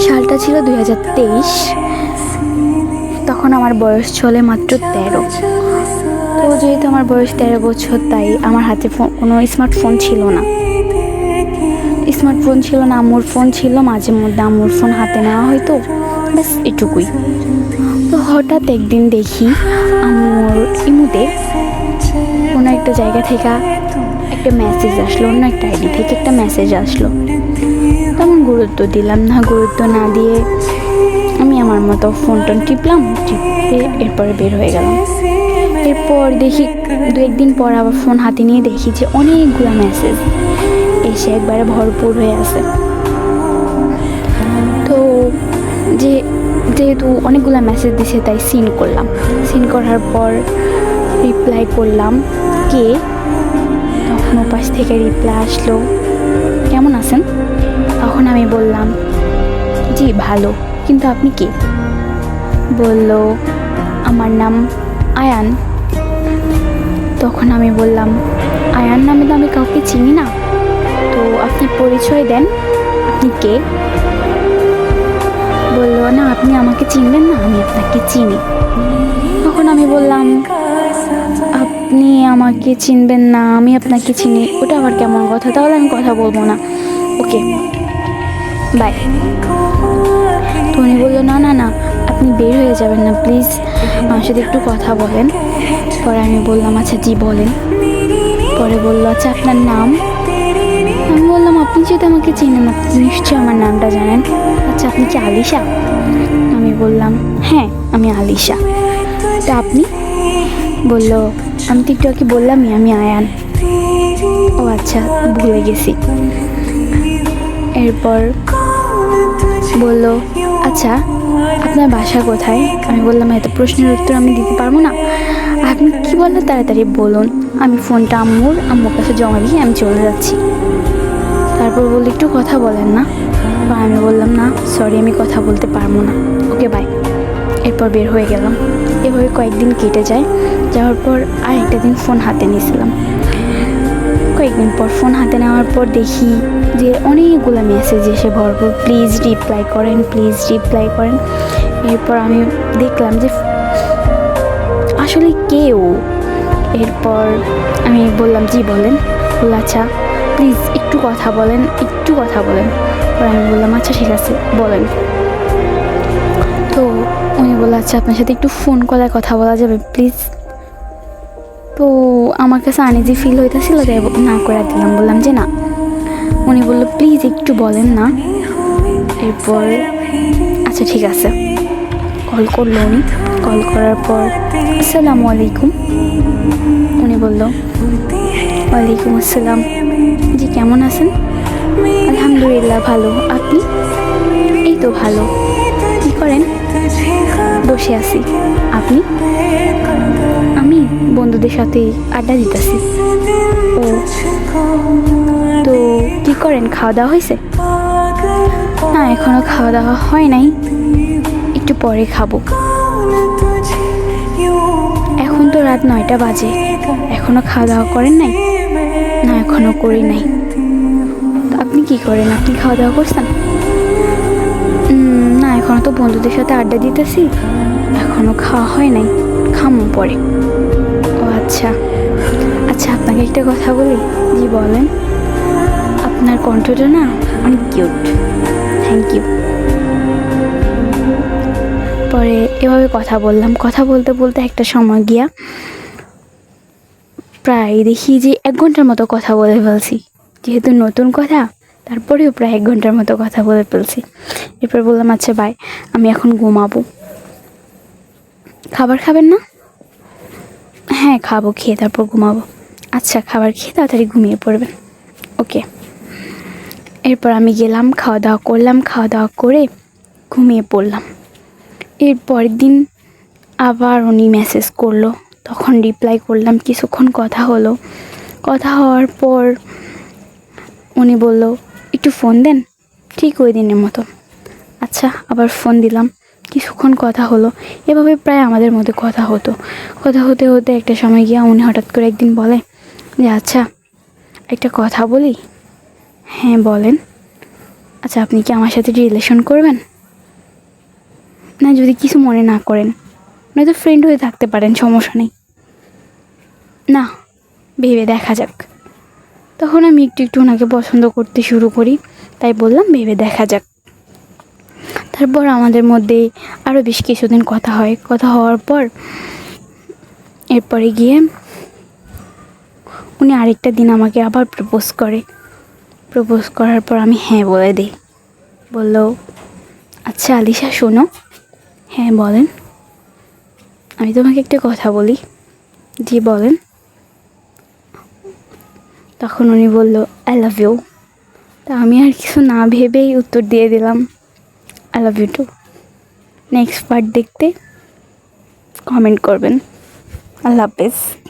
সালটা ছিল 2023। তখন আমার বয়স চলে মাত্র 13। তো যেহেতু আমার বয়স 13 বছর, তাই আমার হাতে কোনো স্মার্টফোন ছিল না। আম্মুর ফোন ছিল, মাঝে মধ্যে আম্মুর ফোন হাতে নেওয়া হয়তো, ব্যাস এটুকুই। তো হঠাৎ একদিন দেখি আম্মুর ইমুতে কোনো একটা জায়গা থেকে একটা মেসেজ আসলো, অন্য একটা আইডি থেকে একটা মেসেজ আসলো। তেমন গুরুত্ব দিলাম না, গুরুত্ব না দিয়ে আমি আমার মতো ফোন টিপে এরপরে বের হয়ে গেলাম। এরপর দেখি 2-1 দিন পর আবার ফোন হাতে নিয়ে দেখি যে অনেকগুলো মেসেজ এসে একবারে ভরপুর হয়ে আছে। তো যেহেতু অনেকগুলো মেসেজ দিছে, তাই সিন করলাম। সিন করার পর রিপ্লাই করলাম কে। তখন ওপাশ থেকে রিপ্লাই আসলো, কেমন আছেন? তখন আমি বললাম জি ভালো, কিন্তু আপনি কে? বলল আমার নাম আয়ান। তখন আমি বললাম আয়ান নামে তো আমি কাউকে চিনি না, তো আপনি পরিচয় দেন, আপনি কে? বলল না, আপনি আমাকে চিনবেন না, আমি আপনাকে চিনি। তখন আমি বললাম আপনি আমাকে চিনবেন না, আমি আপনাকে চিনি, ওটা আবার কেমন কথা? তাহলে আমি কথা বলবো না, ওকে বাই। তো উনি বললো না না না, আপনি বের হয়ে যাবেন না, প্লিজ আমার সাথে একটু কথা বলেন। পরে আমি বললাম আচ্ছা জি বলেন। পরে বললো আচ্ছা আপনার নাম? আমি বললাম আপনি যেহেতু আমাকে চিনেন, আপনি নিশ্চয়ই আমার নামটা জানেন। আচ্ছা আপনি কি আলিশা? আমি বললাম হ্যাঁ আমি আলিশা। তা আপনি? বললো আমি তো একটু আগে বললামই আমি আয়ান। ও আচ্ছা ভুলে গেছি। এরপর বললো আচ্ছা আপনার বাসা কোথায়? আমি বললাম এত প্রশ্নের উত্তর আমি দিতে পারবো না, আপনি কি বললেন তাড়াতাড়ি বলুন, আমি ফোনটা আম্মুর কাছে জমা দিয়ে আমি চলে যাচ্ছি। তারপর বললো একটু কথা বলেন না। বা আমি বললাম না সরি, আমি কথা বলতে পারবো না, ওকে বাই। এরপর বের হয়ে গেলাম। এভাবে কয়েকদিন কেটে যায়। যাওয়ার পর আরেকটা দিন ফোন হাতে নিয়েছিলাম। কয়েকদিন পর ফোন হাতে নেওয়ার পর দেখি যে অনেকগুলো মেসেজ এসে ভরপুর, প্লিজ রিপ্লাই করেন, প্লিজ রিপ্লাই করেন। এরপর আমি দেখলাম যে আসলে কেউ। এরপর আমি বললাম জি বলেন। বললো আচ্ছা প্লিজ একটু কথা বলেন, একটু কথা বলেন। পরে আমি বললাম আচ্ছা ঠিক আছে বলেন। তো উনি বললো আচ্ছা আপনার সাথে একটু ফোন কলে কথা বলা যাবে প্লিজ? তো আমার কাছে আনইজি ফিল হইতেছিল, তাই না করে দিলাম, বললাম যে না। উনি বললো প্লিজ একটু বলেন না। এরপর আচ্ছা ঠিক আছে, কল করলো উনি। কল করার পর আসসালামু আলাইকুম। উনি বললো ওয়ালাইকুম আসসালাম, জি কেমন আছেন? আলহামদুলিল্লাহ ভালো, আপনি? এই তো ভালো, কি করেন? বসে আছি, আপনি? আমি বন্ধুদের সাথে আড্ডা দিতেছি। ও তো কি করেন, খাওয়া দাওয়া হয়েছে? না এখনো খাওয়া দাওয়া হয় নাই, একটু পরে খাবো। এখন তো রাত 9টা বাজে, এখনো খাওয়া দাওয়া করেন নাই? না এখনো করি নাই। তো আপনি কি করেন, আপনি খাওয়া দাওয়া করছেন? না এখনো তো বন্ধুদের সাথে আড্ডা দিতেছি, এখনো খাওয়া হয় নাই, খামো পরে। ও আচ্ছা আচ্ছা, আপনাকে একটা কথা বলি। জি বলেন। আপনার কণ্ঠটা না অনেক কিউট, থ্যাংক ইউ। পরে এভাবে কথা বললাম, কথা বলতে বলতে একটা সময় গিয়া প্রায় দেখি যে 1 ঘন্টার মতো কথা বলে ফেলছি। যেহেতু নতুন কথা, তারপরেও প্রায় 1 ঘন্টার মতো কথা বলে ফেলছি। এরপর বললাম আচ্ছা বাই, আমি এখন ঘুমাবো। খাবার খাবেন না? হ্যাঁ খাবো, খেয়ে তারপর ঘুমাবো। আচ্ছা খাবার খেয়ে তাড়াতাড়ি ঘুমিয়ে পড়বেন, ওকে। এরপর আমি গেলাম, খাওয়া দাওয়া করলাম, খাওয়া দাওয়া করে ঘুমিয়ে পড়লাম। এর পরের দিন আবার উনি মেসেজ করলো, তখন রিপ্লাই করলাম, কিছুক্ষণ কথা হলো। কথা হওয়ার পর উনি বলল একটু ফোন দেন, ঠিক ওই দিনের মতো। আচ্ছা আবার ফোন দিলাম, কিছুক্ষণ কথা হলো। এভাবে প্রায় আমাদের মধ্যে কথা হতো। কথা হতে হতে একটা সময় গিয়া উনি হঠাৎ করে একদিন বলে যে আচ্ছা একটা কথা বলি। হ্যাঁ বলেন। আচ্ছা, আপনি কি আমার সাথে রিলেশন করবেন? না, যদি কিছু মনে না করেন, নয়তো ফ্রেন্ড হয়ে থাকতে পারেন, সমস্যা নেই। না, ভেবে দেখা যাক। তখন আমি একটু একটু ওনাকে পছন্দ করতে শুরু করি, তাই বললাম ভেবে দেখা যাক। তারপর আমাদের মধ্যে আরও বেশ কিছুদিন কথা হয়। কথা হওয়ার পর এরপরে গিয়ে উনি আরেকটা দিন আমাকে আবার প্রপোজ করে। প্রপোজ করার পর আমি হ্যাঁ বলে দিই। বলল, আচ্ছা আলিশা শোনো। হ্যাঁ বলেন। আমি তোমাকে একটা কথা বলি। জি বলেন। তখন উনি বলল, আই লাভ ইউ। তা আমি আর কিছু না ভেবেই উত্তর দিয়ে দিলাম, I love you too. Next part দেখতে কমেন্ট করবেন। আল্লাহ হাফেজ।